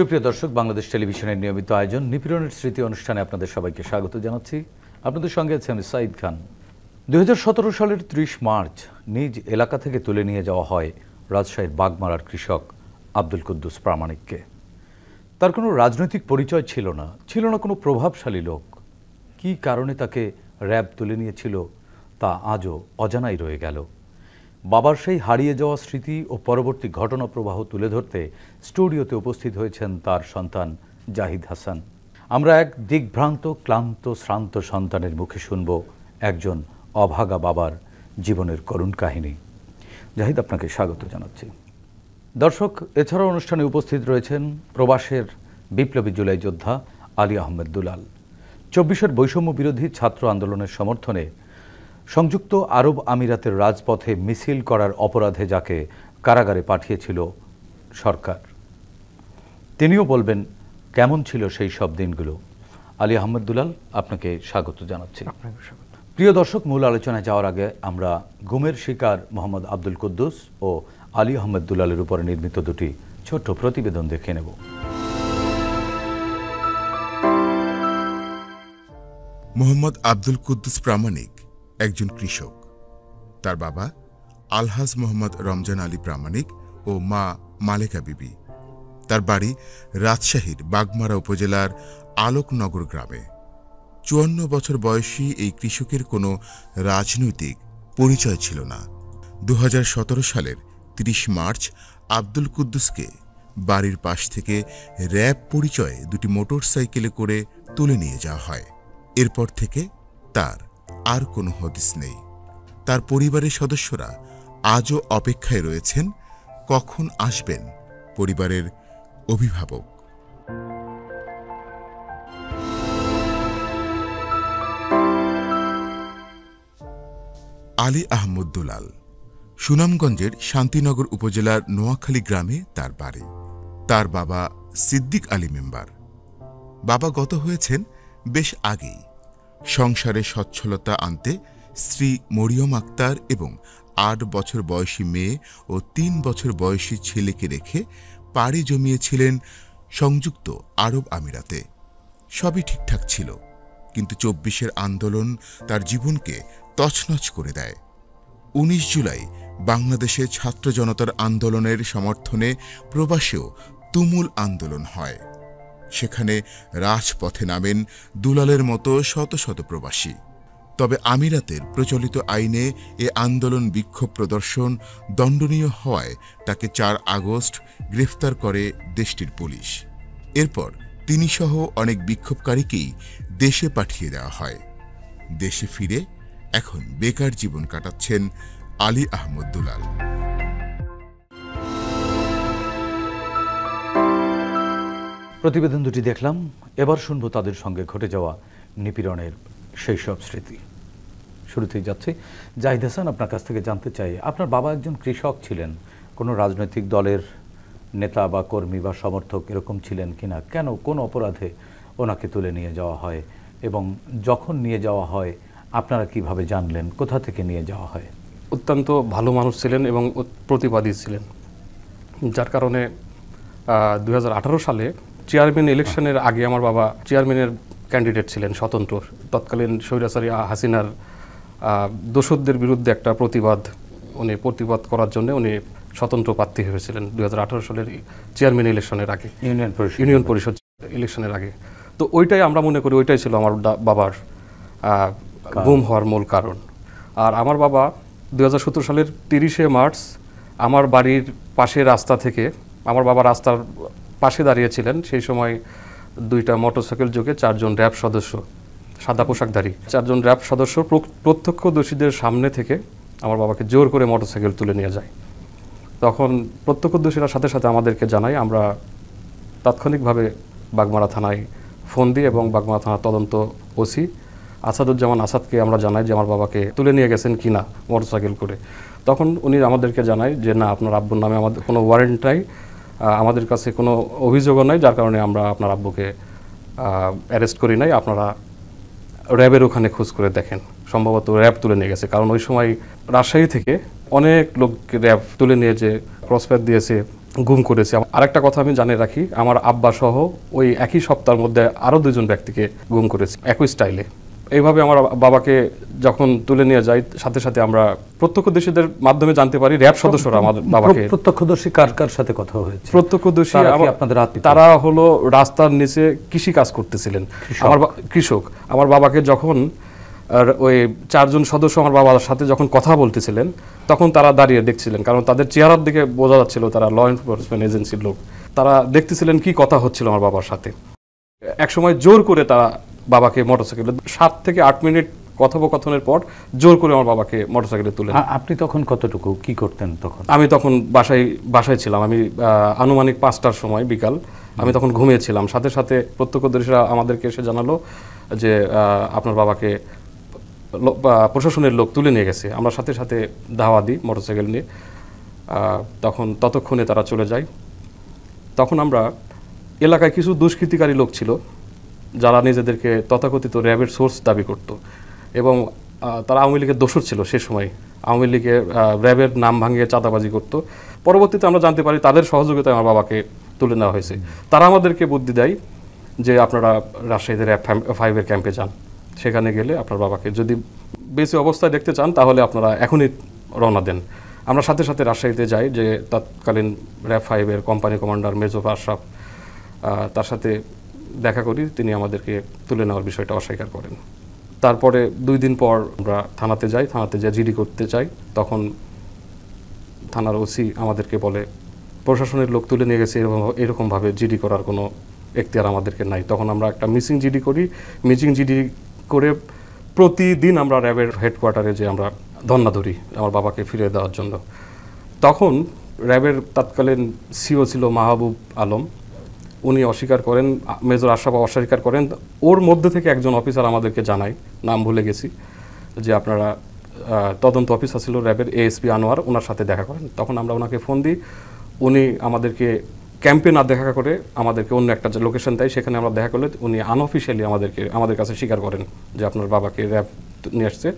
সুপ্রিয় দর্শক, বাংলাদেশ টেলিভিশনের নিয়মিত আয়োজন নিপীড়নের স্মৃতি অনুষ্ঠানে আপনাদের সবাইকে স্বাগত জানাচ্ছি। আপনাদের সঙ্গে আছি আমি সাইদ খান। 2017 সালের 30 মার্চ নিজ এলাকা থেকে তুলে নিয়ে যাওয়া হয় রাজশাহীর বাগমারার কৃষক আব্দুল কুদ্দুস প্রামাণিককে। তার কোনো রাজনৈতিক পরিচয় ছিল না কোনো প্রভাবশালী লোক। কী কারণে তাকে র্যাব তুলে নিয়েছিল তা আজও অজানাই রয়ে গেল। বাবার সেই হারিয়ে যাওয়া স্মৃতি ও পরবর্তী ঘটনা প্রবাহ তুলে ধরতে স্টুডিওতে উপস্থিত হয়েছেন তার সন্তান জাহিদ হাসান। আমরা এক দিগ্ভ্রান্ত, ক্লান্ত, শ্রান্ত সন্তানের মুখে শুনব একজন অভাগা বাবার জীবনের করুণ কাহিনী। জাহিদ, আপনাকে স্বাগত জানাচ্ছি। দর্শক, এছাড়াও অনুষ্ঠানে উপস্থিত রয়েছেন প্রবাসের বিপ্লবী জুলাই যোদ্ধা আলী আহমেদ দুলাল। 24-এর বৈষম্য বিরোধী ছাত্র আন্দোলনের সমর্থনে সংযুক্ত আরব আমিরাতের রাজপথে মিছিল করার অপরাধে যাকে কারাগারে পাঠিয়েছিল সরকার, তিনিও বলবেন কেমন ছিল সেই সব দিনগুলো। আলী আহমেদ দুলাল, আপনাকে স্বাগত জানাচ্ছি। প্রিয় দর্শক, মূল আলোচনায় যাওয়ার আগে আমরা গুমের শিকার মোহাম্মদ আব্দুল কুদ্দুস ও আলী আহমেদ দুলালের উপরে নির্মিত দুটি ছোট্ট প্রতিবেদন দেখে নেব। মোহাম্মদ আব্দুল কুদ্দুস প্রামাণিক একজন কৃষক। তার বাবা আলহাজ মোহাম্মদ রমজান আলী প্রামাণিক ও মা মালেকা বিবি। তার বাড়ি রাজশাহীর বাগমারা উপজেলার আলোকনগর গ্রামে। 54 বছর বয়সী এই কৃষকের কোনো রাজনৈতিক পরিচয় ছিল না। 2017 সালের 30 মার্চ আব্দুল কুদ্দুসকে বাড়ির পাশ থেকে র্যাব পরিচয়ে দুটি মোটরসাইকেলে করে তুলে নিয়ে যাওয়া হয়। এরপর থেকে তার আর কোনো হদিস নেই। তার পরিবারের সদস্যরা আজও অপেক্ষায় রয়েছেন কখন আসবেন পরিবারের অভিভাবক। আলী আহমদ দুলাল সুনামগঞ্জের শান্তিনগর উপজেলার নোয়াখালী গ্রামে তার বাড়ি। তার বাবা সিদ্দিক আলী মেম্বার। বাবা গত হয়েছেন বেশ আগেই। সংসারে সচ্ছলতা আনতে স্ত্রী মরিয়ম আক্তার এবং 8 বছর বয়সী মেয়ে ও 3 বছর বয়সী ছেলেকে রেখে পাড়ি জমিয়েছিলেন সংযুক্ত আরব আমিরাতে। সবই ঠিকঠাক ছিল, কিন্তু 24-এর আন্দোলন তার জীবনকে তছনছ করে দেয়। 19 জুলাই বাংলাদেশে ছাত্র জনতার আন্দোলনের সমর্থনে প্রবাসেও তুমুল আন্দোলন হয়। সেখানে রাজপথে নামেন দুলালের মতো শত শত প্রবাসী। তবে আমিরাতের প্রচলিত আইনে এ আন্দোলন বিক্ষোভ প্রদর্শন দণ্ডনীয় হওয়ায় তাকে 4 আগস্ট গ্রেফতার করে দেশটির পুলিশ। এরপর তিনি সহ অনেক বিক্ষোভকারীকেই দেশে পাঠিয়ে দেওয়া হয়। দেশে ফিরে এখন বেকার জীবন কাটাচ্ছেন আলী আহমদ দুলাল। প্রতিবেদন দুটি দেখলাম, এবার শুনবো তাদের সঙ্গে ঘটে যাওয়া নিপীড়নের সেই সব স্মৃতি। শুরুতেই যাচ্ছি জাহিদ হাসান, আপনার কাছ থেকে জানতে চাই, আপনার বাবা একজন কৃষক ছিলেন, কোনো রাজনৈতিক দলের নেতা বা কর্মী বা সমর্থক এরকম ছিলেন কিনা? কেন, কোন অপরাধে ওনাকে তুলে নিয়ে যাওয়া হয় এবং যখন নিয়ে যাওয়া হয় আপনারা কিভাবে জানলেন, কোথা থেকে নিয়ে যাওয়া হয়? অত্যন্ত ভালো মানুষ ছিলেন এবং প্রতিবাদী ছিলেন, যার কারণে 2018 সালে চেয়ারম্যান ইলেকশনের আগে আমার বাবা চেয়ারম্যানের ক্যান্ডিডেট ছিলেন স্বতন্ত্র। তৎকালীন স্বৈরাচারী হাসিনার দোসরদের বিরুদ্ধে একটা প্রতিবাদ করার জন্য উনি স্বতন্ত্র প্রার্থী হয়েছিলেন 2018 সালের চেয়ারম্যান ইলেকশনের আগে, ইউনিয়ন পরিষদ ইলেকশনের আগে। তো ওইটাই আমরা মনে করি ওইটাই ছিল আমার বাবার গুম হওয়ার মূল কারণ। আর আমার বাবা 2017 সালের 30 মার্চ আমার বাড়ির পাশে রাস্তা থেকে, আমার বাবা রাস্তার পাশে দাঁড়িয়েছিলেন, সেই সময় 2টা মোটরসাইকেল যোগে 4 জন র্যাব সদস্য, সাদা পোশাকধারী 4 জন র্যাব সদস্য প্রত্যক্ষদর্শীদের সামনে থেকে আমার বাবাকে জোর করে মোটরসাইকেল তুলে নিয়ে যায়। তখন প্রত্যক্ষদর্শীরা সাথে সাথে আমাদেরকে জানায়। আমরা তাৎক্ষণিকভাবে বাগমারা থানায় ফোন দিই এবং বাগমারা থানার তদন্ত ওসি আসাদুজ্জামান আসাদকে আমরা জানাই যে আমার বাবাকে তুলে নিয়ে গেছেন কিনা মোটরসাইকেল করে। তখন উনি আমাদেরকে জানায় যে না, আপনার আব্বুর নামে আমাদের কোনো ওয়ারেন্ট নাই, আমাদের কাছে কোনো অভিযোগও নাই, যার কারণে আমরা আপনার আব্বুকে অ্যারেস্ট করি নাই, আপনারা র্যাবের ওখানে খোঁজ করে দেখেন, সম্ভবত র্যাব তুলে নিয়ে গেছে। কারণ ওই সময় রাজশাহী থেকে অনেক লোককে র্যাব তুলে নিয়ে যে ক্রসফায়ার দিয়েছে, গুম করেছি। আরেকটা কথা আমি জানিয়ে রাখি, আমার আব্বা সহ ওই একই সপ্তাহের মধ্যে আরও 2জন ব্যক্তিকে গুম করেছি একই স্টাইলে। এইভাবে আমার বাবাকে যখন তুলে নিয়ে যাই, সাথে সাথে আমরা প্রত্যক্ষদর্শীদের মাধ্যমে জানতে পারি র্যাব সদস্যরা আমাদের বাবাকে। প্রত্যক্ষদর্শী কার কার সাথে কথা হয়েছে? প্রত্যক্ষদর্শী আপনাদের আত্মীয়? তারা হলো রাস্তার নিচে কৃষি কাজ করতেছিলেন, আমার কৃষক। আমার বাবাকে যখন ওই 4জন সদস্য আমার বাবার সাথে যখন কথা বলতেছিলেন, তখন তারা দাঁড়িয়ে দেখছিলেন, কারণ তাদের চেহারার দিকে বোঝা যাচ্ছিল তারা ল এনফোর্সমেন্ট এজেন্সির লোক। তারা দেখতেছিলেন কি কথা হচ্ছিল আমার বাবার সাথে। একসময় জোর করে তারা বাবাকে মোটরসাইকেলে 7 থেকে 8 মিনিট কথোপকথনের পর জোর করে আমার বাবাকে মোটরসাইকেলে তুলে। আপনি তখন কতটুকু কি করতেন তখন? আমি তখন বাসায় ছিলাম। আমি আনুমানিক 5টার সময় বিকাল, আমি তখন ঘুমিয়েছিলাম। সাথে সাথে প্রত্যক্ষদর্শীরা আমাদেরকে এসে জানালো যে আপনার বাবাকে প্রশাসনের লোক তুলে নিয়ে গেছে। আমরা সাথে সাথে ধাওয়া দিই মোটরসাইকেল নিয়ে। ততক্ষণে তারা চলে যায়। তখন আমরা এলাকায় কিছু দুষ্কৃতিকারী লোক ছিল যারা নিজেদেরকে তথাকথিত র্যাবের সোর্স দাবি করত, এবং তারা আওয়ামী লীগের দোসর ছিল সে সময়। আওয়ামী লীগের র্যাবের নাম ভাঙিয়ে চাঁদাবাজি করত। পরবর্তীতে আমরা জানতে পারি তাদের সহযোগিতায় আমার বাবাকে তুলে নেওয়া হয়েছে। তারা আমাদেরকে বুদ্ধি দেয় যে আপনারা রাজশাহীতে র্যাব 5-এর ক্যাম্পে যান, সেখানে গেলে আপনার বাবাকে যদি বেঁচে অবস্থায় দেখতে চান তাহলে আপনারা এখনই রওনা দেন। আমরা সাথে সাথে রাজশাহীতে যাই, যে তৎকালীন র্যাব 5-এর কোম্পানি কমান্ডার মেজর আশরাফ, তার সাথে দেখা করি। তিনি আমাদেরকে তুলে নেওয়ার বিষয়টা অস্বীকার করেন। তারপরে 2 দিন পর আমরা থানাতে যাই, থানাতে যা জিডি করতে চাই, তখন থানার ওসি আমাদেরকে বলে প্রশাসনের লোক তুলে নিয়ে গেছে, এরকমভাবে জিডি করার কোনো এখতিয়ার আমাদেরকে নাই। তখন আমরা একটা মিসিং জিডি করি। মিসিং জিডি করে প্রতিদিন আমরা র্যাবের হেডকোয়ার্টারে যে আমরা ধর্ণা ধরি আমার বাবাকে ফিরিয়ে দেওয়ার জন্য। তখন র্যাবের তৎকালীন সিও ছিল মাহবুব আলম, উনি অস্বীকার করেন, মেজর আশরাফ অস্বীকার করেন। ওর মধ্যে থেকে একজন অফিসার আমাদেরকে জানায়, নাম ভুলে গেছি, যে আপনারা তদন্ত অফিসার ছিল র্যাবের এএসপি আনোয়ার, ওনার সাথে দেখা করেন। তখন আমরা ওনাকে ফোন দিই। উনি আমাদেরকে ক্যাম্পে না দেখা করে আমাদেরকে অন্য একটা লোকেশন দেয়, সেখানে আমরা দেখা করলে উনি আনঅফিশিয়ালি আমাদের কাছে স্বীকার করেন যে আপনার বাবাকে র্যাব নিয়ে আসছে।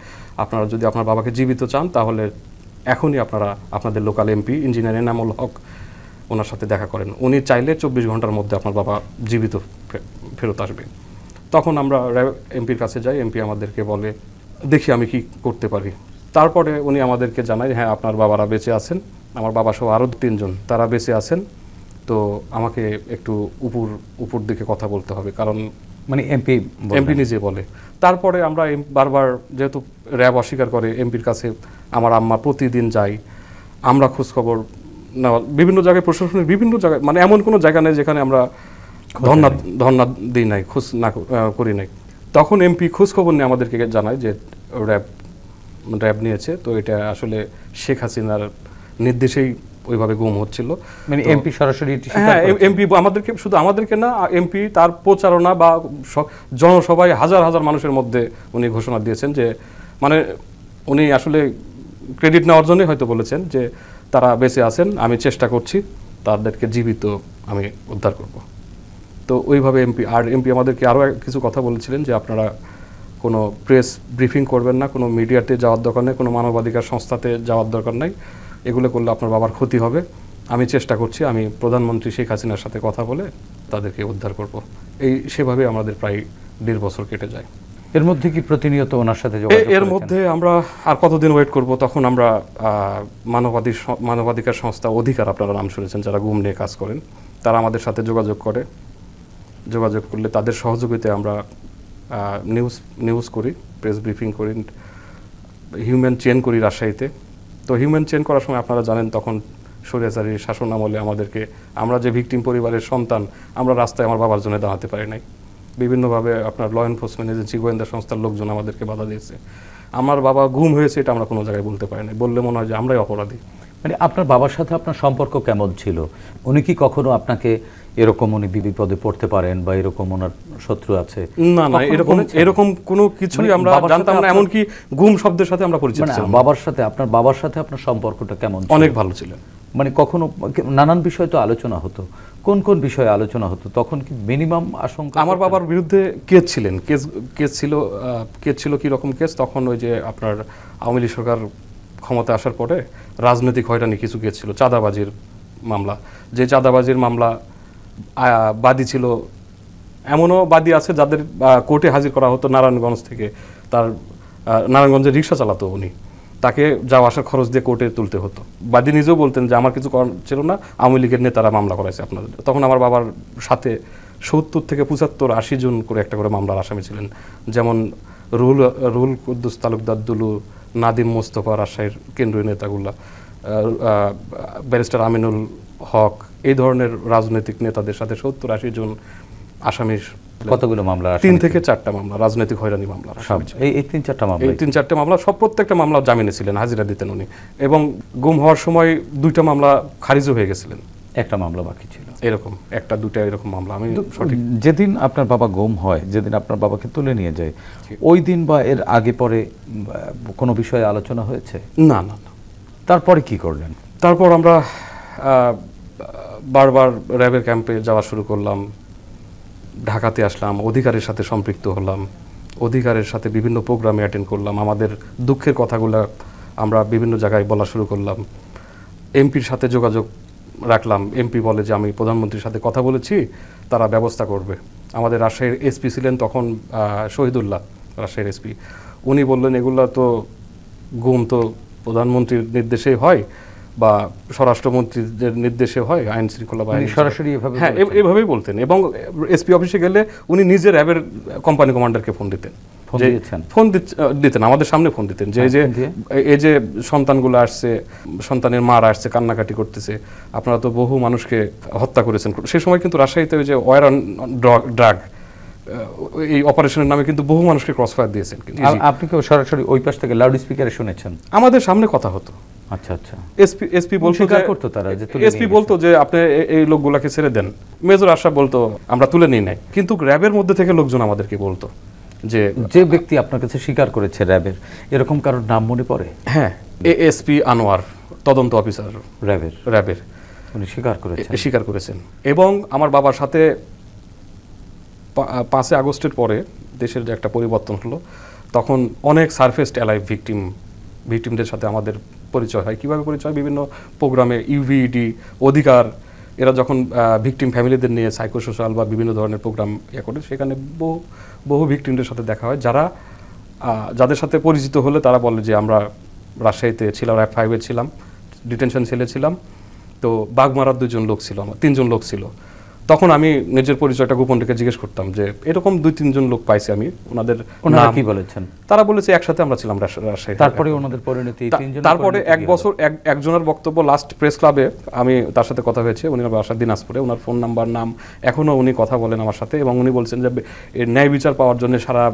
আপনারা যদি আপনার বাবাকে জীবিত চান তাহলে এখনই আপনারা আপনাদের local MP engineer Enamul Haque ওনার সাথে দেখা করেন। উনি চাইলে 24 ঘন্টার মধ্যে আপনার বাবা জীবিত ফেরত আসবে। তখন আমরা এমপির কাছে যাই। এমপি আমাদেরকে বলে দেখি আমি কি করতে পারি। তারপরে উনি আমাদেরকে জানায় হ্যাঁ আপনার বাবারা বেঁচে আছেন, আমার বাবা সহ আরও 3 জন তারা বেঁচে আছেন, তো আমাকে একটু উপর দিকে কথা বলতে হবে, কারণ মানে এমপি নিজে বলে। তারপরে আমরা বারবার, যেহেতু র্যাব অস্বীকার করে, এমপির কাছে আমার আম্মা প্রতিদিন যাই। আমরা খোঁজখবর নেওয়া বিভিন্ন জায়গায়, প্রশাসনের বিভিন্ন জায়গায়, মানে এমন কোনো জায়গা নেই যেখানে আমরা ধর্ণা দিই নাই, খোঁজ না করি নাই। তখন এমপি খোঁজখবর নিয়ে আমাদেরকে জানায় যে র্যাব নিয়েছে, তো এটা আসলে শেখ হাসিনার নির্দেশেই ওইভাবে গুম হচ্ছিল। মানে এমপি সরাসরি? হ্যাঁ, এমপি আমাদেরকে, শুধু আমাদেরকে না, এমপি তার প্রচারণা বা জনসভায় হাজার হাজার মানুষের মধ্যে উনি ঘোষণা দিয়েছেন যে, মানে উনি আসলে ক্রেডিট নেওয়ার জন্যই হয়তো বলেছেন যে তারা বেঁচে আছেন, আমি চেষ্টা করছি তাদেরকে জীবিত আমি উদ্ধার করব। তো ওইভাবে এমপি আমাদেরকে আরও কিছু কথা বলেছিলেন যে আপনারা কোনো প্রেস ব্রিফিং করবেন না, কোনো মিডিয়াতে যাওয়ার দরকার নেই, কোনো মানবাধিকার সংস্থাতে যাওয়ার দরকার নেই, এগুলো করলে আপনার বাবার ক্ষতি হবে। আমি চেষ্টা করছি, আমি প্রধানমন্ত্রী শেখ হাসিনার সাথে কথা বলে তাদেরকে উদ্ধার করব। সেভাবে আমাদের প্রায় 1.5 বছর কেটে যায়। এর মধ্যে কি প্রতিনিয়ত ওনার সাথে এর মধ্যে আমরা আর কতদিন ওয়েট করব? তখন আমরা মানবাধিকার সংস্থা অধিকার, আপনারা নাম শুনেছেন, যারা গুম নিয়ে কাজ করেন, তারা আমাদের সাথে যোগাযোগ করলে তাদের সহযোগিতায় আমরা নিউজ করি, প্রেস ব্রিফিং করি, হিউম্যান চেন করি রাজশাহীতে। তো হিউম্যান চেন করার সময় আপনারা জানেন তখন স্বৈরাচারী শাসন আমলে আমরা যে ভিকটিম পরিবারের সন্তান, আমরা রাস্তায় আমার বাবার জন্য দাঁড়াতে পারি নাই। বিভিন্নভাবে আপনার ল এনফোর্সমেন্ট এজেন্সি, গোয়েন্দা সংস্থার লোকজন আমাদেরকে বাধা দিয়েছে। আমার বাবা গুম হয়েছে এটা আমরা কোনো জায়গায় বলতে পারি না, বললে মনে হয় যে আমরাই অপরাধী। মানে আপনার বাবার সাথে আপনার সম্পর্ক কেমন ছিল? উনি কি কখনো আপনাকে এরকম উনি বিপদে পড়তে পারেন বা এরকম ওনার শত্রু আছে? না, এরকম কোনো কিছুই আমরা জানতাম না, এমনকি গুম শব্দের সাথে আমরা পরিচিত ছিলাম। আপনার বাবার সাথে আপনার সম্পর্কটা কেমন? অনেক ভালো ছিল। মানে কখনো নানান বিষয় তো আলোচনা হতো, কোন কোন বিষয়ে আলোচনা হতো? তখন কি মিনিমাম আশঙ্কা? আমার বাবার বিরুদ্ধে কেস ছিল কি রকম কেস? তখন ওই যে আপনার আওয়ামী লীগ সরকার ক্ষমতা আসার পরে রাজনৈতিক হয়রানি কিছু কেস ছিল, চাঁদাবাজির মামলা, যে চাঁদাবাজির মামলা বাদী ছিল, এমনও বাদী আছে যাদের কোর্টে হাজির করা হতো নারায়ণগঞ্জ থেকে। তার নারায়ণগঞ্জে রিক্সা চালাতো উনি, তাকে যাওয়া আসার খরচ দিয়ে কোর্টে তুলতে হতো। বাদী নিজেও বলতেন যে আমার কিছু করার ছিল না, আওয়ামী লীগের নেতারা মামলা করাইছে আপনাদের। তখন আমার বাবার সাথে 70 থেকে 75, 80 জন করে একটা করে মামলার আসামি ছিলেন, যেমন রুহুল কুদ্দুস তালুকদার দুলু, নাদিম মোস্তফা, রাজশাহীর কেন্দ্রীয় নেতাগুলা, ব্যারিস্টার আমিনুল হক, এই ধরনের রাজনৈতিক নেতাদের সাথে 70-80 জন আসামির কতগুলো মামলা? 3 থেকে 4টা মামলা, রাজনৈতিক হয়রানি মামলা। এই 3-4টা মামলা, এই 3-4টা মামলা সব প্রত্যেকটা মামলা জামিনে ছিলেন, হাজিরা দিতেন উনি। এবং গুম হওয়ার সময় 2টা মামলা খারিজও হয়ে গেছিলেন, একটা মামলা বাকি ছিল, এরকম 1-2টা এরকম মামলা। আমি সঠিক যেদিন আপনার বাবা গুম হয়, যেদিন আপনার বাবাকে তুলে নিয়ে যায়, ওই দিন বা এর আগে পরে কোনো বিষয়ে আলোচনা হয়েছে? না না না। তারপরে কি করলেন? তারপর আমরা বারবার র্যাবের ক্যাম্পে যাওয়া শুরু করলাম, ঢাকাতে আসলাম, অধিকারের সাথে সম্পৃক্ত হলাম, অধিকারের সাথে বিভিন্ন প্রোগ্রামে অ্যাটেন্ড করলাম, আমাদের দুঃখের কথাগুলো আমরা বিভিন্ন জায়গায় বলা শুরু করলাম। এমপির সাথে যোগাযোগ রাখলাম, এমপি বলে যে আমি প্রধানমন্ত্রীর সাথে কথা বলেছি, তারা ব্যবস্থা করবে। আমাদের রাজশাহীর এসপি ছিলেন তখন শহীদুল্লাহ, রাজশাহীর এসপি, উনি বললেন এগুলা তো গুম তো প্রধানমন্ত্রীর নির্দেশেই হয় বা স্বরাষ্ট্রমন্ত্রীদের নির্দেশে হয়, আইন শৃঙ্খলা বাহিনী সরাসরি এভাবে? হ্যাঁ, এভাবেই বলতেন। এবং এসপি অফিসে গেলে উনি নিজে র্যাবের কোম্পানি কমান্ডারকে ফোন দিতেন, ফোন দিতেন আমাদের সামনে, ফোন দিতেন যে এই যে সন্তানগুলো আসছে, সন্তানের মারা আসছে, কান্নাকাটি করতেছে, আপনারা তো বহু মানুষকে হত্যা করেছেন। সে সময় কিন্তু রাজশাহীতে ওই যে ওয়ার অন ড্রাগ, এই অপারেশনের নামে কিন্তু বহু মানুষকে ক্রসফায়ার দিয়েছেন। আপনি কি সরাসরি ওই পাশ থেকে লাউড স্পিকারে শুনেছেন? আমাদের সামনে কথা হতো। আচ্ছা আচ্ছা। এসপি বলতো, এসপি বলতো যে আপনি এই লোকগুলাকে ছেড়ে দেন। মেজর আশরাফ বলতো আমরা তুলে নিই নাই। কিন্তু র্যাবের মধ্যে থেকে লোকজন আমাদেরকে বলতো যে ব্যক্তি আপনার কাছে স্বীকার করেছে র্যাবের, এরকম কারোর নাম মনে পড়ে? হ্যাঁ, এএসপি আনোয়ার, তদন্ত অফিসার র্যাবের, উনি স্বীকার করেছেন। এবং আমার বাবার সাথে 5 আগস্টের পরে দেশের যে একটা পরিবর্তন হলো, তখন অনেক সারফেসড অ্যালাইভ ভিকটিমদের সাথে আমাদের পরিচয় হয়। কীভাবে পরিচয়? বিভিন্ন প্রোগ্রামে, ইউভিডি, অধিকার, এরা যখন ভিকটিম ফ্যামিলিদের নিয়ে সাইকোসোশ্যাল বা বিভিন্ন ধরনের প্রোগ্রাম করে, সেখানে বহু ভিকটিমদের সাথে দেখা হয়, যাদের সাথে পরিচিত হলে তারা বলে যে আমরা রাজশাহীতে ছিলাম, র্যাব 5-এ ছিলাম, ডিটেনশন সেলে ছিলাম, তো বাগমারার 2জন লোক ছিল, আমার 3জন লোক ছিল। তখন আমি নিজের পরিচয়টা গোপন রেখে জিজ্ঞেস করতাম যে এরকম 2-3 লোক পাইছি আমি, ওনাদের নাম কি বলেছেন? তারা বলেছে একসাথে আমরা ছিলাম রাজশাহী। তারপরে ওনাদের পরিণতি, তারপরে 1 বছর একজনের বক্তব্য, লাস্ট প্রেস ক্লাবে আমি তার সাথে কথা হয়েছে, উনি বাসা দিনাজপুরে, ওনার ফোন নাম্বার, নাম এখনও উনি কথা বলেন আমার সাথে, এবং উনি বলছেন যে এর ন্যায় বিচার পাওয়ার জন্য সারা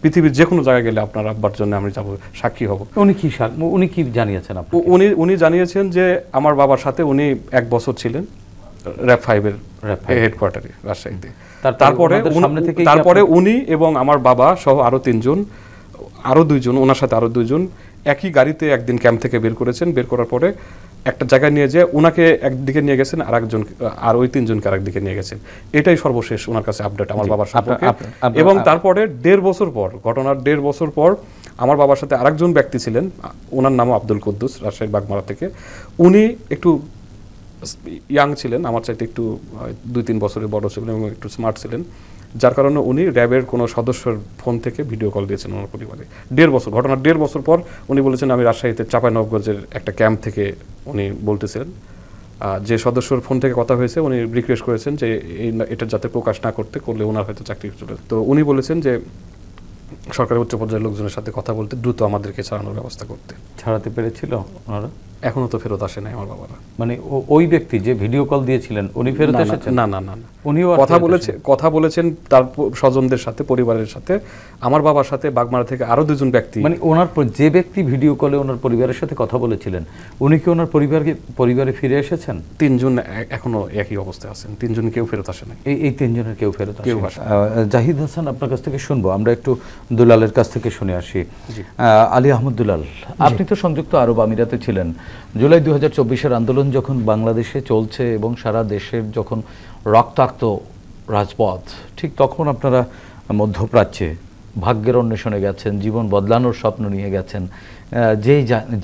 পৃথিবীর যে কোনো জায়গায় গেলে আপনার আব্বার জন্য আমি যাবো, সাক্ষী হব। উনি কি জানিয়েছেন? উনি জানিয়েছেন যে আমার বাবার সাথে উনি 1 বছর ছিলেন র্যাব 5-এর হেডকোয়ার্টারে রাজশাহীতে। তারপরে উনি এবং আমার বাবা সহ আরো 2জন, ওনার সাথে আরো 2জন একই গাড়িতে একদিন ক্যাম্প থেকে বের করেছেন। বের করার পরে একটা জায়গায় নিয়ে যে ওনাকে একদিকে নিয়ে গেছেন, আর ওই 3জনকে আরেকদিকে নিয়ে গেছেন। এটাই সর্বশেষ ওনার কাছে আপডেট আমার বাবার সম্পর্কে। এবং তারপরে 1.5 বছর পর, ঘটনার 1.5 বছর পর, আমার বাবার সাথে আরেকজন ব্যক্তি ছিলেন, ওনার নামও আব্দুল কুদ্দুস, রাজশাহীর বাগমারা থেকে। উনি একটু ইয়াং ছিলেন, আমার চাইতে একটু 2-3 বছরের বড় ছিলেন এবং একটু স্মার্ট ছিলেন, যার কারণে উনি র্যাবের কোনো সদস্যের ফোন থেকে ভিডিও কল দিয়েছেন ওনার পরিবারে। 1.5 বছর, ঘটনার 1.5 বছর পর উনি বলেছেন আমি রাজশাহীতে চাঁপাইনবাবগঞ্জের একটা ক্যাম্প থেকে উনি বলতেছিলেন, যে সদস্যর ফোন থেকে কথা হয়েছে, উনি রিকোয়েস্ট করেছেন যে এটা যাতে প্রকাশ না করলে ওনার হয়তো চাকরি চলে। তো উনি বলেছেন যে সরকারের উচ্চ পর্যায়ের লোকজনের সাথে কথা বলতে, দ্রুত আমাদেরকে ছাড়ানোর ব্যবস্থা করতে। ছাড়াতে পেরেছিল ওনারা? এখনো তো ফেরত আসে নাই আমার বাবারা। মানে ওই ব্যক্তি যে ভিডিও কল দিয়েছিলেন উনি ফেরত এসেছেন? না, উনিও কথা বলেছেন তার স্বজনদের সাথে, পরিবারের সাথে, আমার বাবার সাথে, বাগমারা থেকে আরো 2জন ব্যক্তি। মানে ওনার যে ব্যক্তি ভিডিও কলে ওনার পরিবারের সাথে কথা বলেছিলেন, উনি কি ওনার পরিবারে ফিরে এসেছেন? 3জন এখনো একই অবস্থায় আছেন, 3জন কেউ ফেরত আসে না। এই 3জনের কেউ ফেরত আসে না। জাহিদ হাসান, আপনার কাছ থেকে শুনবো, আমরা একটু দুলালের কাছ থেকে শুনে আসি। আলী আহমদ দুলাল, আপনি তো সংযুক্ত আরব আমিরাতে ছিলেন। জুলাই 2024-এর আন্দোলন যখন বাংলাদেশে চলছে এবং সারা দেশের যখন রক্তাক্ত রাজপথ, ঠিক তখন আপনারা মধ্যপ্রাচ্যে ভাগ্যের অন্বেষণে গেছেন, জীবন বদলানোর স্বপ্ন নিয়ে গেছেন,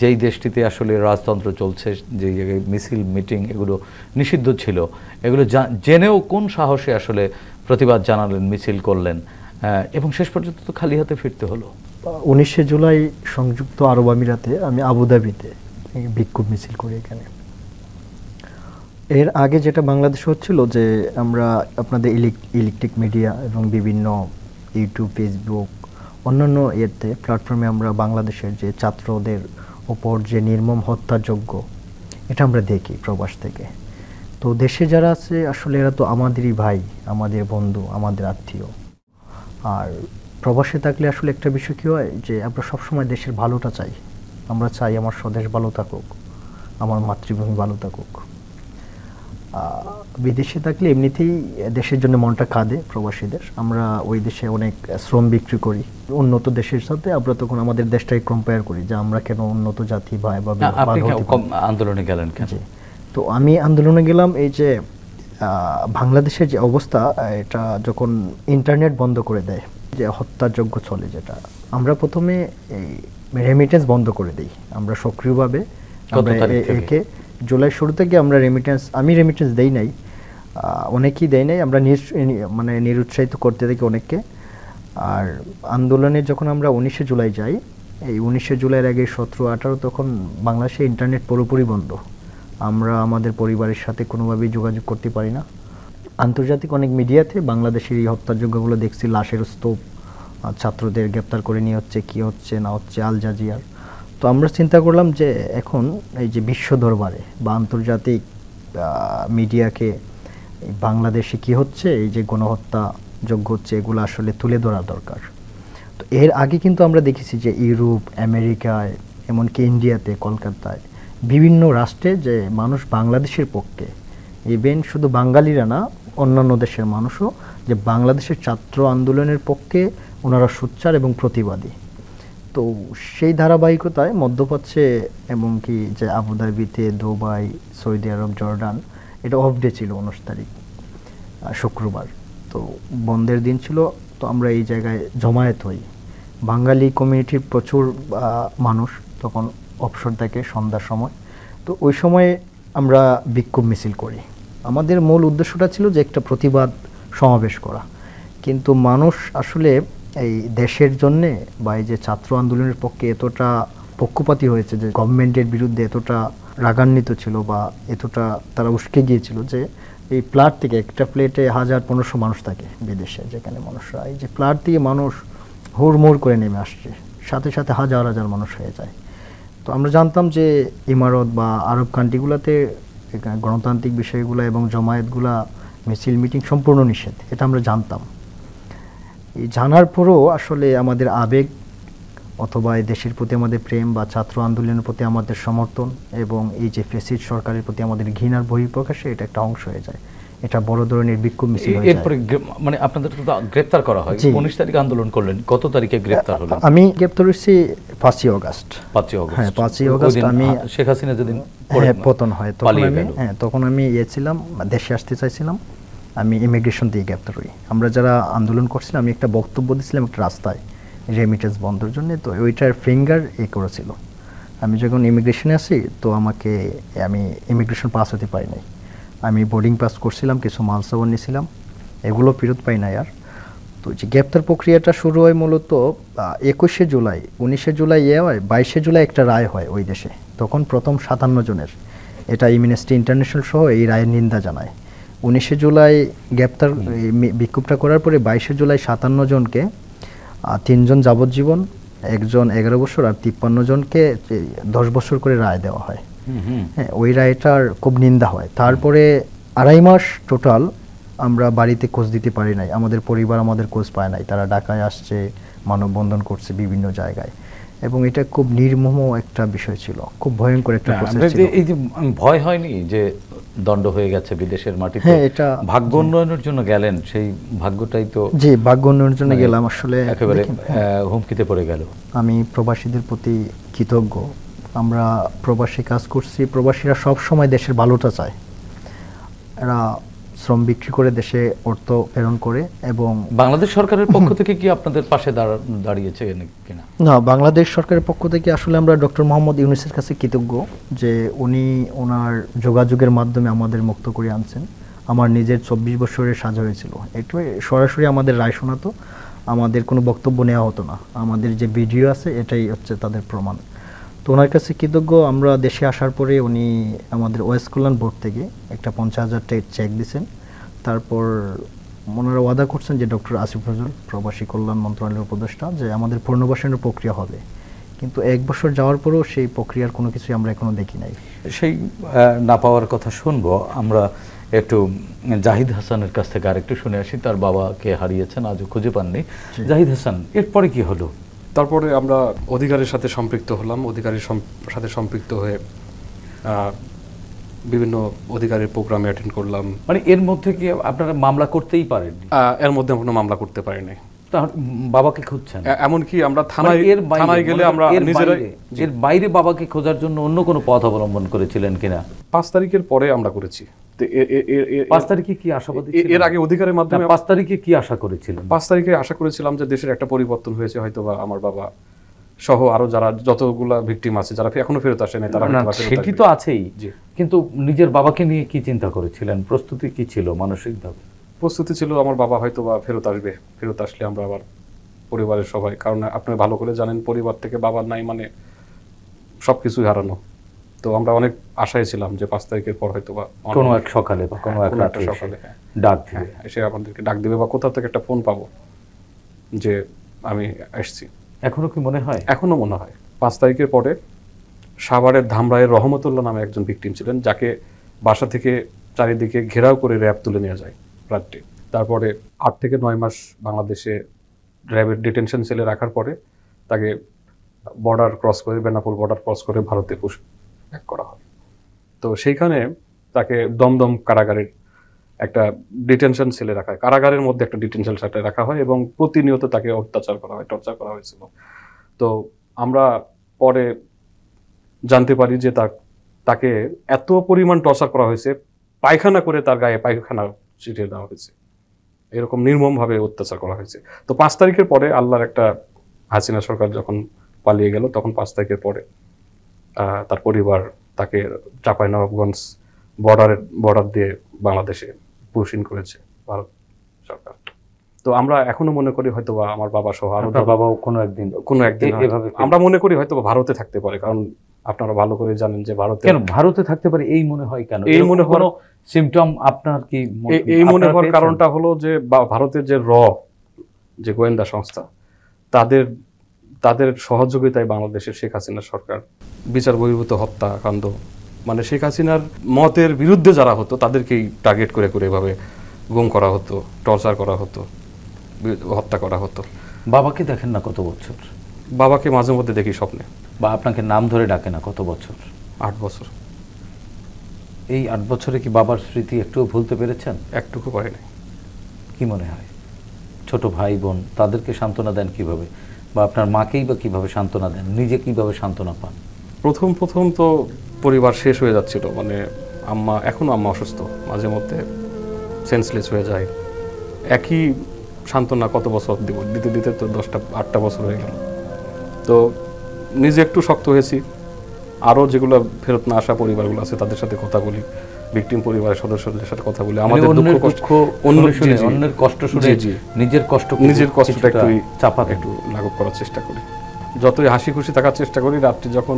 যেই দেশটিতে আসলে রাজতন্ত্র চলছে, যেই জায়গায় মিছিল মিটিং এগুলো নিষিদ্ধ ছিল, এগুলো জেনেও কোন সাহসে আসলে প্রতিবাদ জানালেন, মিছিল করলেন, এবং শেষ পর্যন্ত তো খালি হাতে ফিরতে হলো। 19শে জুলাই সংযুক্ত আরব আমিরাতে আমি আবুধাবিতে বিক্ষোভ মিছিল করি। এখানে এর আগে যেটা বাংলাদেশে হচ্ছিল যে আমরা আপনাদের ইলেকট্রিক মিডিয়া এবং বিভিন্ন ইউটিউব, ফেসবুক, অন্যান্য প্ল্যাটফর্মে আমরা বাংলাদেশের যে ছাত্রদের ওপর যে নির্মম হত্যাযজ্ঞ এটা আমরা দেখি প্রবাস থেকে। তো দেশে যারা আছে আসলে এরা তো আমাদেরই ভাই, আমাদের বন্ধু, আমাদের আত্মীয়। আর প্রবাসে থাকলে আসলে একটা বিষয় কী হয় যে আমরা সবসময় দেশের ভালোটা চাই। আমরা চাই আমার স্বদেশ ভালো থাকুক, আমার মাতৃভূমি ভালো থাকুক। বিদেশে থাকলে এমনিতেই দেশের জন্য মনটা কাঁদে প্রবাসীদের। আমরা ওই দেশে অনেক শ্রম বিক্রি করি উন্নত দেশের সাথে, আমরা তখন আমাদের দেশটাই কম্পেয়ার করি যে আমরা কেন উন্নত জাতি বা আন্দোলনে গেলেন কেন? তো আমি আন্দোলনে গেলাম এই যে বাংলাদেশের যে অবস্থা, এটা যখন ইন্টারনেট বন্ধ করে দেয়, যে হত্যাযজ্ঞ চলে, যেটা আমরা প্রথমে এই রেমিটেন্স বন্ধ করে দিই আমরা সক্রিয়ভাবে। আমরা একে জুলাই শুরু থেকে আমরা আমি রেমিটেন্স দেই নাই, অনেকেই দেয় নাই, আমরা মানে নিরুৎসাহিত করতে থাকি অনেককে। আর আন্দোলনে যখন আমরা 19শে জুলাই যাই, এই 19শে জুলাইয়ের আগে 17-18 তখন বাংলাদেশে ইন্টারনেট পুরোপুরি বন্ধ। আমরা আমাদের পরিবারের সাথে কোনোভাবেই যোগাযোগ করতে পারি না। আন্তর্জাতিক অনেক মিডিয়াতে বাংলাদেশের এই হত্যাযজ্ঞগুলো দেখছি, লাশের স্তূপ, ছাত্রদের গ্রেপ্তার করে নিয়ে হচ্ছে, কী হচ্ছে না হচ্ছে, আল জাজিয়ার। তো আমরা চিন্তা করলাম যে এখন এই যে বিশ্ব দরবারে বা আন্তর্জাতিক মিডিয়াকে বাংলাদেশে কি হচ্ছে, এই যে গণহত্যাযজ্ঞ হচ্ছে, এগুলো আসলে তুলে ধরা দরকার। তো এর আগে কিন্তু আমরা দেখেছি যে ইউরোপ, আমেরিকায়, এমনকি ইন্ডিয়াতে, কলকাতায়, বিভিন্ন রাষ্ট্রে যে মানুষ বাংলাদেশের পক্ষে, ইভেন শুধু বাঙালিরা না, অন্যান্য দেশের মানুষও যে বাংলাদেশের ছাত্র আন্দোলনের পক্ষে ওনারা সোচ্চার এবং প্রতিবাদী। তো সেই ধারাবাহিকতায় মধ্যপ্রাচ্যে এমনকি যে আবুধাবিতে, দুবাই, সৌদি আরব, জর্ডান, এটা অফ ডে ছিল 19 তারিখ শুক্রবার, তো বন্ধের দিন ছিল। তো আমরা এই জায়গায় জমায়েত হই, বাঙালি কমিউনিটির প্রচুর মানুষ তখন অবসর থাকে সন্ধ্যার সময়। তো ওই সময়ে আমরা বিক্ষোভ মিছিল করি। আমাদের মূল উদ্দেশ্যটা ছিল যে একটা প্রতিবাদ সমাবেশ করা, কিন্তু মানুষ আসলে এই দেশের জন্যে বা এই যে ছাত্র আন্দোলনের পক্ষে এতটা পক্ষপাতী হয়েছে, যে গভর্নমেন্টের বিরুদ্ধে এতটা রাগান্বিত ছিল বা এতটা তারা উস্কে গিয়েছিল যে এই প্লাট থেকে, একটা প্লেটে 1000-1500 মানুষ থাকে বিদেশে, যেখানে মানুষরা এই যে প্লাট দিয়ে মানুষ হুড়মুড় করে নেমে আসছে, সাথে সাথে হাজার হাজার মানুষ হয়ে যায়। তো আমরা জানতাম যে ইমারত বা আরব কান্ট্রিগুলোতে গণতান্ত্রিক বিষয়গুলো এবং জমায়েতগুলা, মিছিল মিটিং সম্পূর্ণ নিষেধ, এটা আমরা জানতাম। এই জানার পরও আসলে আমাদের আবেগ অথবা এই দেশের প্রতি আমাদের প্রেম বা ছাত্র আন্দোলনের প্রতি আমাদের সমর্থন এবং এই যে ফ্যাসিস্ট সরকারের প্রতি আমাদের ঘৃণার বহিঃপ্রকাশে এটা একটা অংশ হয়ে যায়, এটা বড় ধরনের বিক্ষোভ মিছিল হয়ে যায়। এরপরে মানে আপনাদের তো গ্রেফতার করা হয়, 19 তারিখে আন্দোলন করলেন, কত তারিখে গ্রেফতার হলেন? আমি গ্রেফতার হয়েছি 5ই অগস্ট। 5ই অগস্ট, হ্যাঁ 5ই অগস্ট। আমি শেখ হাসিনা যেদিন পতন হয় তখন আমি ছিলাম, দেশে আসতে চাইছিলাম, আমি ইমিগ্রেশন দিয়ে গ্রেফতার হই। আমরা যারা আন্দোলন করছিলাম, আমি একটা বক্তব্য দিয়েছিলাম একটা রাস্তায় রেমিটেন্স বন্ধের জন্য, তো ওইটার ফিঙ্গার করেছিল। আমি যখন ইমিগ্রেশনে আসি, তো আমি ইমিগ্রেশন পাস হতে পারি নাই। আমি বোর্ডিং পাস করছিলাম, কিছু মালসাবন নিয়েছিলাম, এগুলো ফেরত পাই না আর। তো যে গ্রেপ্তার প্রক্রিয়াটা শুরু হয় মূলত 21শে জুলাই, 19শে জুলাই হয়, 22শে জুলাই একটা রায় হয় ওই দেশে। তখন প্রথম 57 জনের, এটা অ্যামনেস্টি ইন্টারন্যাশনাল সহ এই রায়ের নিন্দা জানায়। 19শে জুলাই গ্রেপ্তার বিক্ষোভটা করার পরে 22শে জুলাই 57 জনকে 3 জন যাবজ্জীবন, একজন 11 বছর আর 53 জনকে 10 বছর করে রায় দেওয়া হয়। হ্যাঁ, ওই রায়টার খুব নিন্দা হয়। তারপরে 2.5 মাস টোটাল আমরা বাড়িতে খোঁজ দিতে পারি নাই, আমাদের পরিবার আমাদের খোঁজ পায় নাই। তারা ঢাকায় আসছে, মানববন্ধন করছে বিভিন্ন জায়গায়, এবং এটা খুব নির্মম একটা বিষয় ছিল, খুব ভয়ঙ্কর একটা প্রসেস ছিল। এই যে ভয় হয়নি যে দণ্ড হয়ে গেছে বিদেশের মাটিতে? হ্যাঁ, এটা ভাগ্য উন্নয়নের জন্য গেলেন, সেই ভাগ্যটাই তো। জি, ভাগ্য উন্নয়নের জন্য গেলাম, আসলে একেবারে হুমকিতে পড়ে গেল। আমি প্রবাসীদের প্রতি কৃতজ্ঞ। আমরা প্রবাসী কাজ করছি, প্রবাসীরা সব সময় দেশের ভালোটা চায়। এরা শ্রম বিক্রি করে দেশে অর্থ প্রেরণ করে। এবং বাংলাদেশ সরকারের পক্ষ থেকে কি আপনাদের পাশে দাঁড়িয়েছে কিনা? না, বাংলাদেশ সরকারের পক্ষ থেকে আসলে আমরা ডক্টর মোহাম্মদ ইউনূসের কাছে কৃতজ্ঞ যে উনি ওনার যোগাযোগের মাধ্যমে আমাদের মুক্ত করে আনছেন। আমার নিজের 24 বছরের সাজা হয়েছিল, একটু সরাসরি আমাদের রায় শোনাতো, আমাদের কোনো বক্তব্য নেওয়া হতো না, আমাদের যে ভিডিও আছে এটাই হচ্ছে তাদের প্রমাণ। তো ওনার কাছে কৃতজ্ঞ। আমরা দেশে আসার পরে উনি আমাদের ওয়েস্ট কল্যাণ বোর্ড থেকে একটা 50,000 টাকা চেক দিয়েছেন। তারপর ওনারা ওয়াদা করছেন যে ডক্টর আসিফ নজরুল প্রবাসী কল্যাণ মন্ত্রণালয়ের উপদেষ্টা যে আমাদের পুনর্বাসনের প্রক্রিয়া হবে, কিন্তু 1 বছর যাওয়ার পরেও সেই প্রক্রিয়ার কোনো কিছুই আমরা এখনো দেখি নাই। সেই না পাওয়ার কথা শুনবো আমরা একটু জাহিদ হাসানের কাছ থেকে আরেকটু শুনে আসি। তার বাবাকে হারিয়েছেন, আজও খুঁজে পাননি। জাহিদ হাসান, এরপরে কি হলো? তারপরে আমরা অধিকারের সাথে সম্পৃক্ত হলাম। অধিকারের সাথে সম্পৃক্ত হয়ে বিভিন্ন অধিকারের প্রোগ্রামে অ্যাটেন্ড করলাম। মানে এর মধ্যে কি আপনারা মামলা করতেই পারেননি? এর মধ্যে কোনো মামলা করতে পারিনি। তাহলে বাবাকে খুঁজছেন? এমনকি আমরা থানায় গেলে আমরা নিজেরাই এর বাইরে বাবাকে খোঁজার জন্য অন্য কোনো পথ অবলম্বন করেছিলেন কিনা? 5 তারিখের পরে আমরা করেছি। 5 তারিখে কি আশাবাদী ছিলেন? এর আগে অধিকারের মাধ্যমে 5 তারিখে কি আশা করেছিলেন? 5 তারিখে আশা করেছিলাম যে দেশের একটা পরিবর্তন হয়েছে, হয়তো বা আমার বাবা সহ আরো যারা যতগুলা ভিকটিম আছে যারা এখনো ফেরত আসে নাই তারা সেটি তো আছেই, কিন্তু নিজের বাবাকে নিয়ে কি চিন্তা করেছিলেন? প্রস্তুতি কি ছিল মানসিকভাবে? প্রস্তুতি ছিল আমার বাবা হয়তো বা ফেরত আসবে, ফেরত আসলে আমরা আবার পরিবারের সবাই, কারণ আপনি ভালো করে জানেন পরিবার থেকে বাবা নাই মানে সবকিছুই হারানো। তো আমরা অনেক আশায় ছিলাম যে 5 তারিখের পর হয়তো বা কোনো এক সকালে বা কোনো এক রাতে সকালে ডাক দিবে, এসে আমাদেরকে ডাক দিবে বা কোথাও থেকে একটা ফোন পাবো যে আমি আসছি। এখনো কি মনে হয়? এখনো মনে হয়। 5 তারিখের পরে সাভারের ধামরায়ের রহমতুল্লাহ নামে একজন ভিকটিম ছিলেন, যাকে বাসা থেকে চারিদিকে ঘেরাও করে র্যাব তুলে নিয়ে যায় রাত্রে। তারপরে 8 থেকে 9 মাস বাংলাদেশে র্যাবের ডিটেনশন সেলে রাখার পরে তাকে বর্ডার ক্রস করে, বেনাপোল বর্ডার ক্রস করে ভারতে পুশ ব্যাক করা হয়। তো সেইখানে তাকে দমদম কারাগারের একটা ডিটেনশন সেলে রাখা হয়, কারাগারের মধ্যে একটা ডিটেনশন সেলে রাখা হয় এবং প্রতিনিয়ত তাকে অত্যাচার করা হয়, টর্চার করা হয়েছিল। তো আমরা পরে জানতে পারি যে তাকে এত পরিমাণ টর্চার করা হয়েছে, পায়খানা করে তার গায়ে পায়খানা ছিটিয়ে দেওয়া হয়েছে, এরকম নির্মমভাবে অত্যাচার করা হয়েছে। তো 5 তারিখের পরে আল্লাহর একটা, হাসিনা সরকার যখন পালিয়ে গেল তখন 5 তারিখের পরে তার পরিবার তাকে চাঁপাইনবাবগঞ্জ বর্ডার দিয়ে বাংলাদেশে পুশিন করেছে ভারত সরকার। তো আমরা এখনো মনে করি হয়তো আমার বাবা সহ আরো বাবাও কোনো একদিন এভাবে আমরা মনে করি হয়তো ভারতে থাকতে পারে, কারণ আপনারা ভালো করে জানেন যে ভারতে থাকতে পারে। এই মনে হয় কেন? এই মনে হওয়ার সিম্পটম আপনার কি? এই মনে হওয়ার কারণটা হলো যে ভারতের যে গোয়েন্দা সংস্থা তাদের সহযোগিতায় বাংলাদেশের শেখ হাসিনা সরকার বিচার বহির্ভূত হত্যাকাণ্ড, মানে শেখ হাসিনার মতের বিরুদ্ধে যারা হতো তাদেরকেই টার্গেট করে করে এভাবে গুম করা হতো, টর্চার করা হতো, হত্যা করা হতো। বাবাকে দেখেন না কত বছর? বাবাকে মাঝে মধ্যে দেখি স্বপ্নে। বা আপনাকে নাম ধরে ডাকে না কত বছর? 8 বছর। এই 8 বছরে কি বাবার স্মৃতি একটুও ভুলতে পেরেছেন? একটুকু পারিনি। কি মনে হয় ছোট ভাই বোন তাদেরকে সান্ত্বনা দেন কিভাবে, বা আপনার মাকেই বা কিভাবে সান্ত্বনা দেন, নিজে কিভাবে সান্ত্বনা পান? প্রথম তো পরিবার শেষ হয়ে যাচ্ছিল, মানে এখনো আম্মা অসুস্থ, মাঝে মধ্যে সেন্সলেস হয়ে যায়। একই সান্ত্বনা কত বছর দিতে দিতে তো 8টা বছর হয়ে গেল। তো নিজে একটু শক্ত হয়েছি, আরও যেগুলো ফেরত না আসা পরিবারগুলো আছে তাদের সাথে কথা বলি, ভিকটিম পরিবারের সদস্যদের সাথে কথা বলি, আমাদের দুঃখ কষ্ট, অন্যের কষ্ট শুনে নিজের কষ্টটা একটু লাঘব করার চেষ্টা করি। যতই হাসি খুশি থাকার চেষ্টা করি, রাত্রি যখন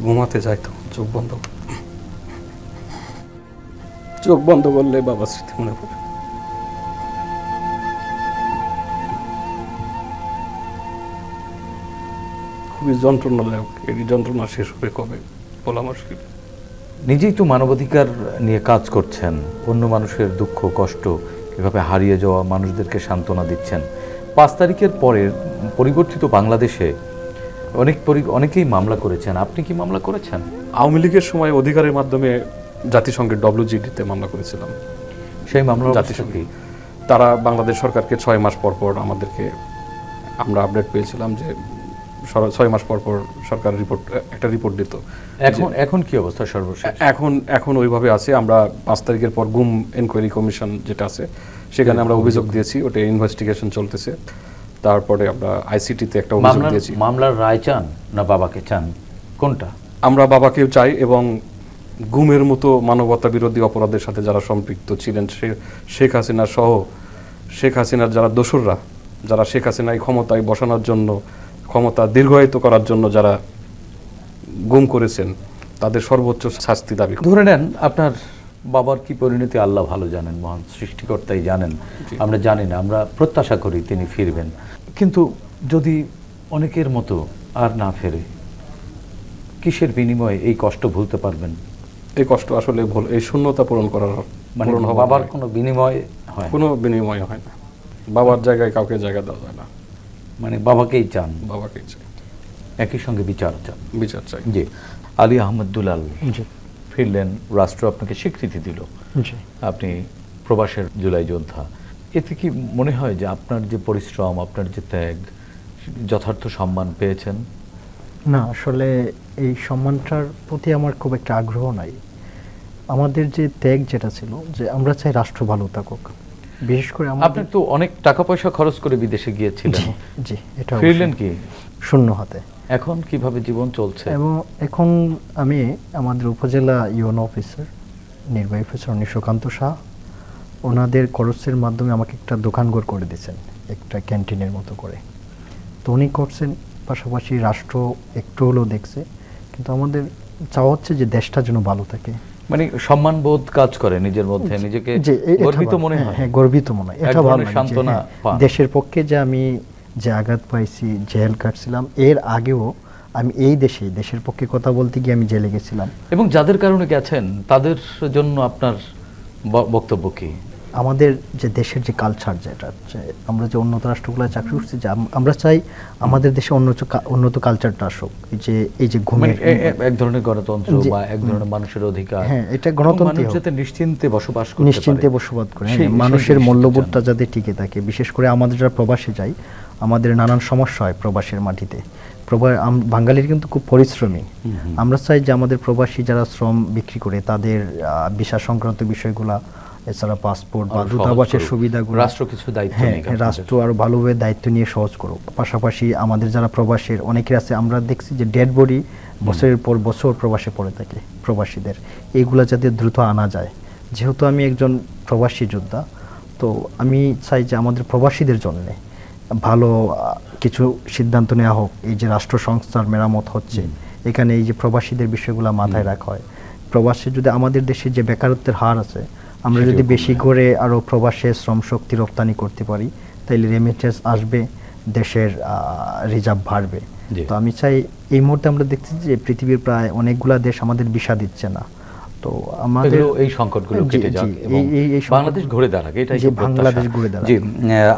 ঘুমাতে যাই তখন চোখ বন্ধ করলে বাবার স্মৃতি মনে পড়ে। খুবই যন্ত্রণাদায়ক। এই যন্ত্রণা শেষ হবে কবে বলা মুশকিল। নিজেই তো মানবাধিকার নিয়ে কাজ করছেন, অন্য মানুষের দুঃখ কষ্ট এভাবে হারিয়ে যাওয়া মানুষদেরকে সান্ত্বনা দিচ্ছেন। 5 তারিখের পরে পরিবর্তিত বাংলাদেশে অনেকেই মামলা করেছেন, আপনি কি মামলা করেছেন? আওয়ামী লীগের সময় অধিকারের মাধ্যমে জাতিসংঘের WGD-তে মামলা করেছিলাম। সেই মামলা জাতিসংঘে তারা বাংলাদেশ সরকারকে 6 মাস পর পর আমরা আপডেট পেয়েছিলাম যে 6 মাস পর পর সরকার একটা রিপোর্ট দিত। এখন কি অবস্থা সর্বশেষ? এখন ওইভাবে আছে। আমরা 5 তারিখের পর গুম এনকোয়ারি কমিশন যেটা আছে সেখানে আমরা অভিযোগ দিয়েছি, ওটা ইনভেস্টিগেশন চলতেছে। তারপরে আমরা আইসিটিতে একটা অভিযোগ দিয়েছি। মামলার রায় চান না বাবাকে চান, কোনটা? আমরা বাবাকেও চাই এবং গুমের মতো মানবতা বিরোধী অপরাধের সাথে যারা সম্পৃক্ত ছিলেন, শেখ হাসিনা সহ শেখ হাসিনার যারা দোসররা, যারা শেখ হাসিনায় ক্ষমতায় বসানোর জন্য, ক্ষমতা দীর্ঘায়িত করার জন্য যারা গুম করেছেন, তাদের সর্বোচ্চ শাস্তি দাবি। ধরে নেন আপনার বাবার কি পরিণতি আল্লাহ ভালো জানেন, মহান সৃষ্টিকর্তাই জানেন, আমরা জানি না। আমরা প্রত্যাশা করি তিনি ফিরবেন, কিন্তু যদি অনেকের মতো আর না ফেরে, কিসের বিনিময়ে এই কষ্ট ভুলতে পারবেন? এই কষ্ট আসলে এই শূন্যতা পূরণ করার, মানে বাবার কোনো বিনিময় হয়? কোনো বিনিময় হয় না। বাবার জায়গায় কাউকে জায়গা দেওয়া যায় না। মানে বাবাকেই চান? বাবাকেই চাই। একই সঙ্গে বিচার চান? বিচার চাই। জি। আলী আহমদ দুলাল জি ফিরলেন, রাষ্ট্র আপনাকে স্বীকৃতি দিল, জি আপনি প্রবাসের জুলাই যোদ্ধা। এতে কি মনে হয় যে আপনার যে পরিশ্রম, আপনার যে ত্যাগ যথার্থ সম্মান পেয়েছেন? না, আসলে এই সম্মানটার প্রতি আমার খুব একটা আগ্রহ নাই। আমাদের যে ত্যাগ যেটা ছিল, যে আমরা চাই রাষ্ট্র ভালো থাকুক, বিশেষ করে আপনি তো অনেক টাকা পয়সা খরচ করে বিদেশে গিয়েছিলেন, জি এটা ফিরলেন কি শূন্য হাতে? এখন কিভাবে জীবন চলছে? এবং এখন আমি আমাদের উপজেলা ইউনো অফিসার, নির্বাহী অফিসার নিশকান্ত শাহ, ওনাদের খরচের মাধ্যমে আমাকে একটা দোকানঘর করে দিয়েছেন, একটা ক্যান্টিনের মতো করে। তো উনি করছেন, পাশাপাশি রাষ্ট্র একটু হলেও দেখছে। কিন্তু আমাদের চাওয়া হচ্ছে যে দেশটা যেন ভালো থাকে, মানে সম্মানবোধ কাজ করে নিজের মধ্যে, নিজেকে গর্বিত মনে হয়। হ্যাঁ, গর্বিত মনে হয়, এটা ভালো সান্ত্বনা পান। দেশের পক্ষে যে আমি যে আঘাত পাইছি, জেল কাটছিলাম, এর আগেও আমি এই দেশের পক্ষে কথা বলতে গিয়ে আমি জেলে গেছিলাম। এবং যাদের কারণে গেছেন তাদের জন্য আপনার বক্তব্য কি? আমাদের যে দেশের যে কালচার, যেটা আমরা যে উন্নত রাষ্ট্রগুলো চাকরি করছি, যে আমরা চাই আমাদের দেশে উন্নত কালচারটা আসুক। এই যে ঘুমের এক ধরনের গণতন্ত্র বা এক ধরনের মানুষের অধিকার, হ্যাঁ এটা গণতন্ত্র, যাতে নিশ্চিন্তে বসবাস করে, মানুষের মূল্যবোধটা যাতে টিকে থাকে। বিশেষ করে আমাদের যারা প্রবাসে যাই, আমাদের নানান সমস্যা হয় প্রবাসের মাটিতে। বাঙালির কিন্তু খুব পরিশ্রমী। আমরা চাই যে আমাদের প্রবাসী যারা শ্রম বিক্রি করে, তাদের ভিসা সংক্রান্ত বিষয়গুলা, এছাড়া পাসপোর্ট বা দূতাবাসের সুবিধাগুলো রাষ্ট্র কিছু দায়িত্ব নিক, রাষ্ট্র আরো ভালোভাবে দায়িত্ব নিয়ে সহজ করুক। পাশাপাশি আমাদের যারা প্রবাসের অনেকের আছে, আমরা দেখছি যে ডেড বডি বছরের পর বছর প্রবাসে পড়ে থাকে প্রবাসীদের, এইগুলা যাতে দ্রুত আনা যায়। যেহেতু আমি একজন প্রবাসী যোদ্ধা, তো আমি চাই যে আমাদের প্রবাসীদের জন্য ভালো কিছু সিদ্ধান্ত নেওয়া হোক। এই যে রাষ্ট্র সংস্থার মেরামত হচ্ছে, এখানে এই যে প্রবাসীদের বিষয়গুলো মাথায় রাখা হয়। প্রবাসী যদি আমাদের দেশে যে বেকারত্বের হার আছে, আমরা যদি বেশি করে আরো প্রবাসে শ্রম শক্তি রপ্তানি করতে পারি, তাহলে রেমিটেন্স আসবে, দেশের রিজার্ভ বাড়বে। তো আমি চাই, এই মুহূর্তে আমরা দেখছি যে পৃথিবীর প্রায় অনেকগুলা দেশ আমাদের ভিসা দিচ্ছে না। তো আমাদের এই সংকটগুলো কেটে যাক এবং বাংলাদেশ ঘুরে দাঁড়াক, এটাই বাংলাদেশ ঘুরে দাঁড়াক। জি,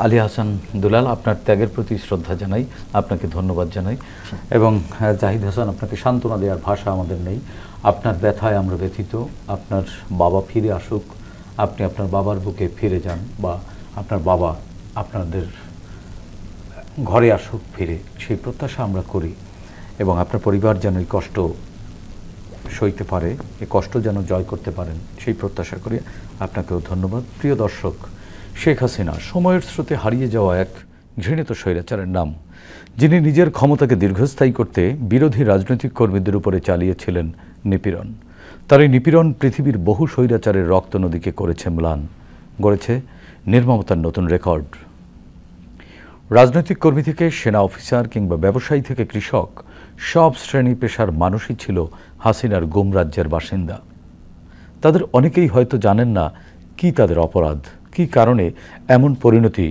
আলী হাসান দুলাল, আপনার ত্যাগের প্রতি শ্রদ্ধা জানাই, আপনাকে ধন্যবাদ জানাই। এবং জাহিদ হাসান, আপনাকে সান্ত্বনা দেওয়ার ভাষা আমাদের নেই। আপনার ব্যথায় আমরা ব্যথিত। আপনার বাবা ফিরে আসুক, আপনি আপনার বাবার বুকে ফিরে যান, বা আপনার বাবা আপনাদের ঘরে আসুক ফিরে, সেই প্রত্যাশা আমরা করি। এবং আপনার পরিবার যেন এই কষ্ট সইতে পারে, এই কষ্ট যেন জয় করতে পারেন, সেই প্রত্যাশা করি। আপনাকেও ধন্যবাদ। প্রিয় দর্শক, শেখ হাসিনা সময়ের স্রোতে হারিয়ে যাওয়া এক ঘৃণিত স্বৈরাচারের নাম, যিনি নিজের ক্ষমতাকে দীর্ঘস্থায়ী করতে বিরোধী রাজনৈতিক কর্মীদের উপরে চালিয়েছিলেন নিপীড়ন। তার এই নিপীড়ন পৃথিবীর বহু স্বৈরাচারের রক্ত নদীকে করেছে ম্লান, গড়েছে নির্মমতার নতুন রেকর্ড। রাজনৈতিক কর্মী থেকে সেনা অফিসার কিংবা ব্যবসায়ী থেকে কৃষক, সব শ্রেণী পেশার মানুষই ছিল হাসিনার গুম রাজ্যের বাসিন্দা। তাদের অনেকেই হয়তো জানেন না কি তাদের অপরাধ, কি কারণে এমন পরিণতি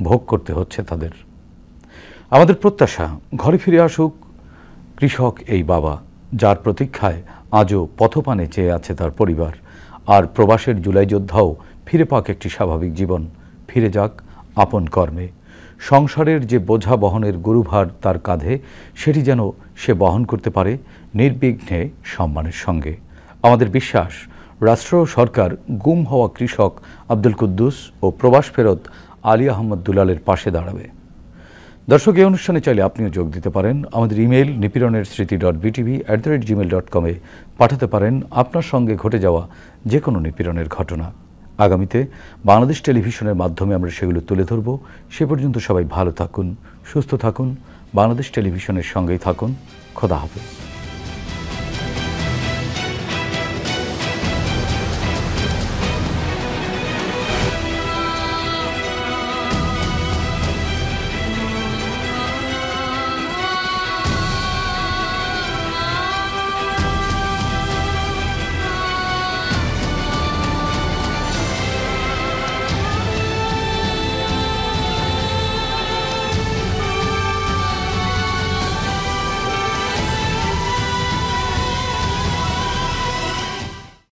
ভোগ করতে হচ্ছে তাদের। আমাদের প্রত্যাশা, ঘরে ফিরে আসুক কৃষক এই বাবা, যার প্রতীক্ষায় আজও পথপানে চেয়ে আছে তার পরিবার। আর প্রবাসের জুলাই যোদ্ধাও ফিরে পাক একটি স্বাভাবিক জীবন, ফিরে যাক আপন কর্মে। সংসারের যে বোঝা বহনের গুরুভার তার কাঁধে, সেটি যেন সে বহন করতে পারে নির্বিঘ্নে, সম্মানের সঙ্গে। আমাদের বিশ্বাস, রাষ্ট্র সরকার গুম হওয়া কৃষক আব্দুল কুদ্দুস ও প্রবাস ফেরত আলী আহমদ দুলালের পাশে দাঁড়াবে। দর্শক, এই অনুষ্ঠানে চাইলে আপনিও যোগ দিতে পারেন। আমাদের ইমেল nipironersmriti.btv@gmail.com-এ পাঠাতে পারেন আপনার সঙ্গে ঘটে যাওয়া যে কোনো নিপীড়নের ঘটনা। আগামীতে বাংলাদেশ টেলিভিশনের মাধ্যমে আমরা সেগুলো তুলে ধরব। সে পর্যন্ত সবাই ভালো থাকুন, সুস্থ থাকুন, বাংলাদেশ টেলিভিশনের সঙ্গেই থাকুন। খোদা হাফেজ।